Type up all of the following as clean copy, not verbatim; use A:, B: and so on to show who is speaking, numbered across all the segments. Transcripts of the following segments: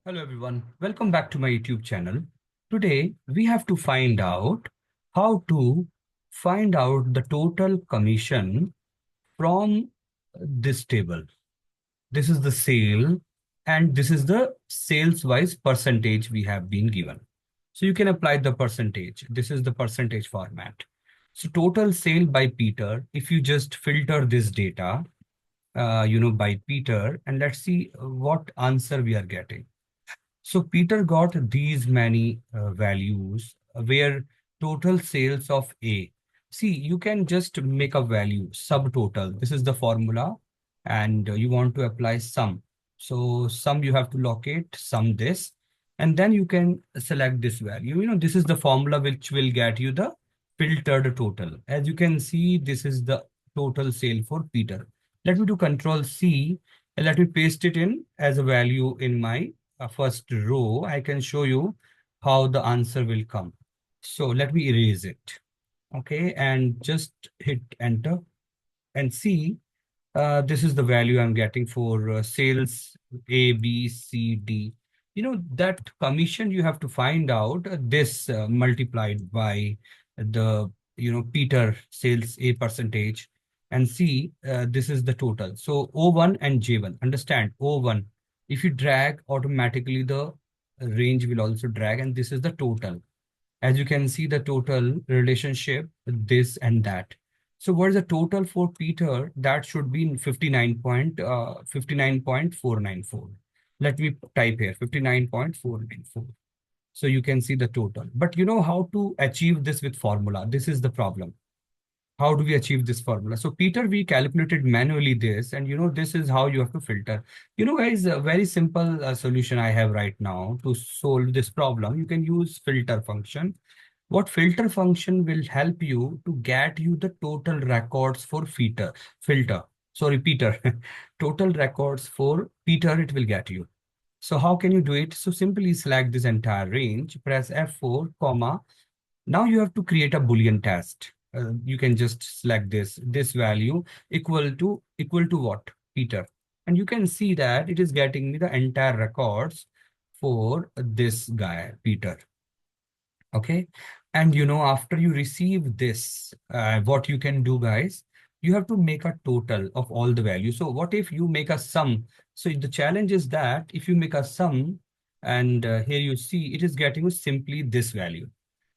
A: Hello everyone, welcome back to my YouTube channel. Today we have to find out how to find out the total commission from this table. This is the sale and this is the sales wise percentage we have been given. So you can apply the percentage. This is the percentage format. So total sale by Peter, if you just filter this data, by Peter, and let's see what answer we are getting. So Peter got these many values where total sales of A. See, you can just make a value subtotal. This is the formula and you want to apply sum. So sum you have to locate sum this and then you can select this value. This is the formula which will get you the filtered total. As you can see, this is the total sale for Peter. Let me do Control C and let me paste it in as a value in my first row. I can show you how the answer will come. So let me erase it. Okay, and just hit enter and see this is the value I'm getting for sales A, B, C, D. That commission you have to find out this multiplied by the, Peter sales A percentage and see this is the total. So O1 and J1, understand O1. If you drag automatically the range will also drag and this is the total. As you can see the total relationship, this and that. So what is the total for Peter? That should be 59.494. Let me type here 59.494. So you can see the total. But you know how to achieve this with formula. This is the problem. How do we achieve this formula? So Peter, we calculated manually this, and this is how you have to filter. Guys, a very simple solution I have right now to solve this problem. You can use filter function. What filter function will help you to get you the total records for Peter, total records for Peter, it will get you. So how can you do it? So simply select this entire range, press F4, comma. Now you have to create a Boolean test. You can just select this value equal to what? Peter. And you can see that it is getting me the entire records for this guy, Peter. Okay. And after you receive this, what you can do, guys, you have to make a total of all the values. So what if you make a sum? So the challenge is that if you make a sum and here you see it is getting simply this value.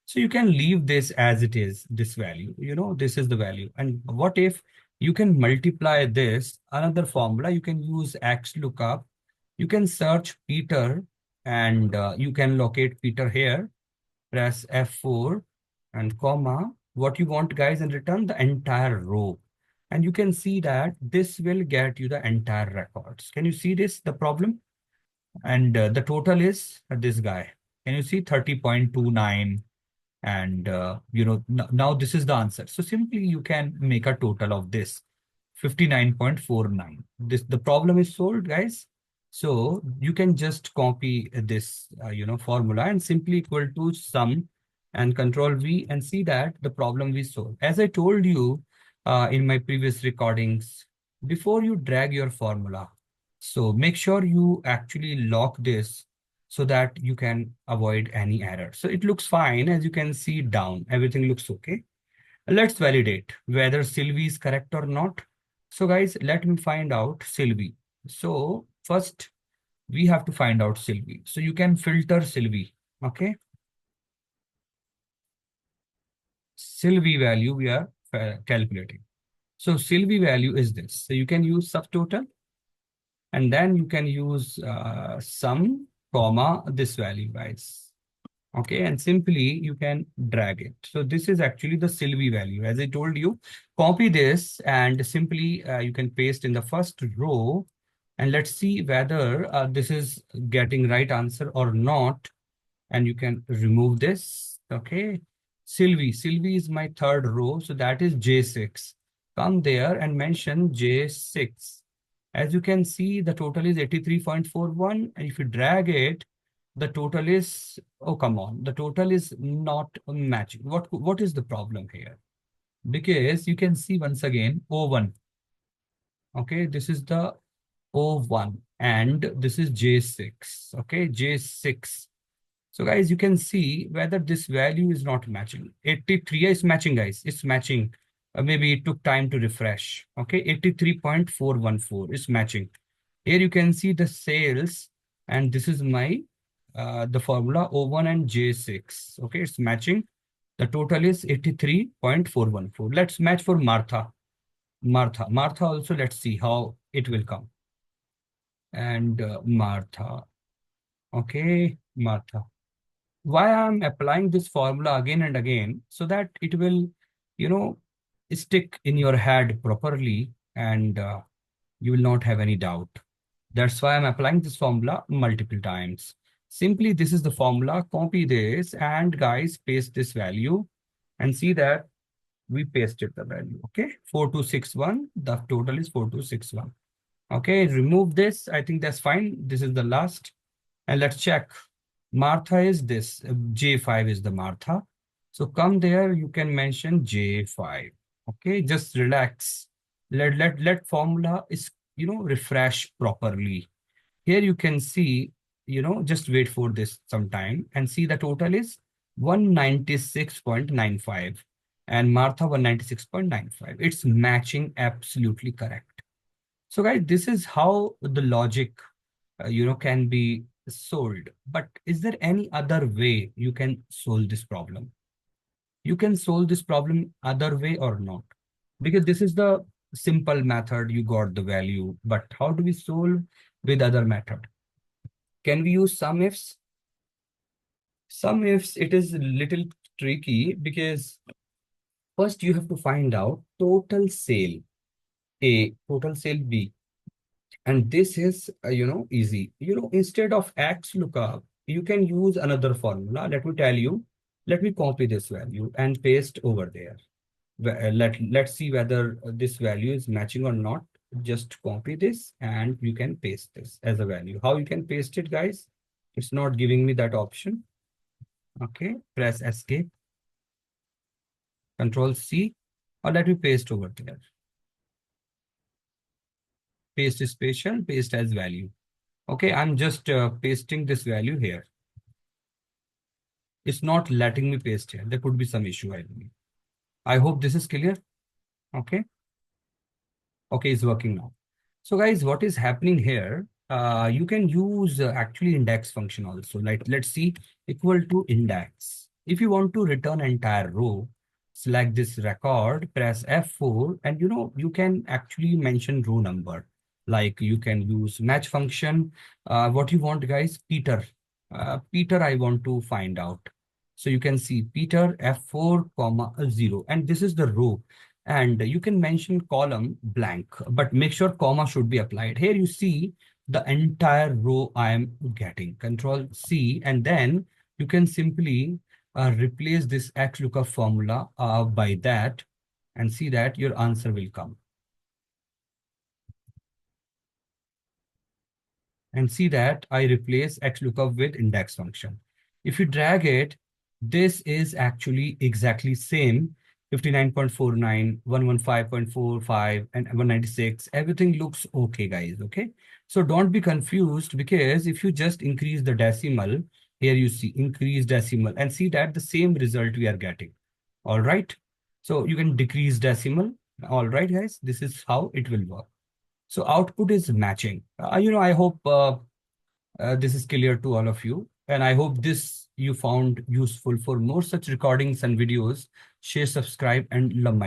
A: So you can leave this as it is, this value, this is the value. And what if you can multiply this, another formula, you can use X lookup, you can search Peter and you can locate Peter here, press F4 and comma, what you want guys and return the entire row. And you can see that this will get you the entire records. Can you see this, the problem? And the total is this guy. Can you see 30.29? And now this is the answer. So simply you can make a total of this 59.49. The problem is solved, guys. So you can just copy this formula and simply equal to sum and Control V and see that the problem we solved. As I told you in my previous recordings, before you drag your formula, so make sure you actually lock this so that you can avoid any error. So it looks fine. As you can see down, everything looks okay. Let's validate whether Sylvie is correct or not. So guys, let me find out Sylvie. So first we have to find out Sylvie. So you can filter Sylvie, okay? Sylvie value we are calculating. So Sylvie value is this. So you can use subtotal and then you can use sum, comma, this value, guys. Okay, and simply you can drag it. So this is actually the Sylvie value. As I told you, copy this and simply you can paste in the first row. And let's see whether this is getting right answer or not. And you can remove this. Okay, Sylvie is my third row. So that is J6. Come there and mention J6. As you can see, the total is 83.41. And if you drag it, the total is, oh, come on, the total is not matching. What is the problem here? Because you can see once again, O1. Okay, this is the O1. and this is J6. Okay, J6. So guys, you can see whether this value is not matching. 83 is matching, guys. It's matching. Maybe it took time to refresh. Okay, 83.414 is matching. Here you can see the sales, and this is my the formula O1 and J6. Okay, it's matching. The total is 83.414. Let's match for Martha. Martha also, let's see how it will come. And Martha. Okay, Martha. Why I'm applying this formula again and again, so that it will, you know, stick in your head properly, and you will not have any doubt. That's why I'm applying this formula multiple times. Simply, this is the formula. Copy this and guys, paste this value and see that we pasted the value. Okay, 4261. The total is 4261. Okay, remove this. I think that's fine. This is the last. And let's check. Martha is this. J5 is the Martha. So come there, you can mention J5. Okay, just relax. Let formula is, refresh properly. Here you can see, just wait for this some time and see the total is 196.95 and Martha 196.95. It's matching absolutely correct. So guys, this is how the logic, can be solved. But is there any other way you can solve this problem? You can solve this problem other way or not? Because this is the simple method, you got the value, but how do we solve with other method? Can we use sum ifs? Sum ifs, it is a little tricky because first you have to find out total sale A, total sale B. And this is, easy. Instead of X lookup, you can use another formula. Let me tell you, let me copy this value and paste over there. Let's see whether this value is matching or not. Just copy this and you can paste this as a value. How you can paste it, guys? It's not giving me that option. Okay, press escape, Control C, or let me paste over there. Paste is patient, paste as value. Okay, I'm just pasting this value here. It's not letting me paste here. There could be some issue, I believe. I hope this is clear. Okay. Okay, it's working now. So guys, what is happening here? You can use actually index function also. Like, let's see, equal to index. If you want to return entire row, select this record, press F4, and you can actually mention row number. Like you can use match function. What you want, guys? Peter. Peter, I want to find out. So you can see Peter F4, 0, and this is the row. And you can mention column blank, but make sure comma should be applied. Here you see the entire row I am getting. Control C, and then you can simply replace this XLOOKUP formula by that, and see that your answer will come. And see that I replace XLOOKUP with index function. If you drag it, this is actually exactly same. 59.49, 115.45, and 196. Everything looks okay, guys. Okay. So don't be confused, because if you just increase the decimal, here you see increase decimal, and see that the same result we are getting. All right. So you can decrease decimal. All right, guys. This is how it will work. So output is matching. I hope this is clear to all of you. And I hope this you found useful. For more such recordings and videos, share, subscribe, and love my